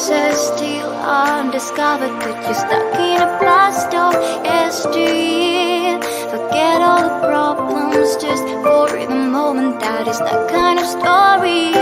pieces still undiscovered, but you're stuck in a blast of yesteryear. Forget all the problems just for the moment. That is that kind of story.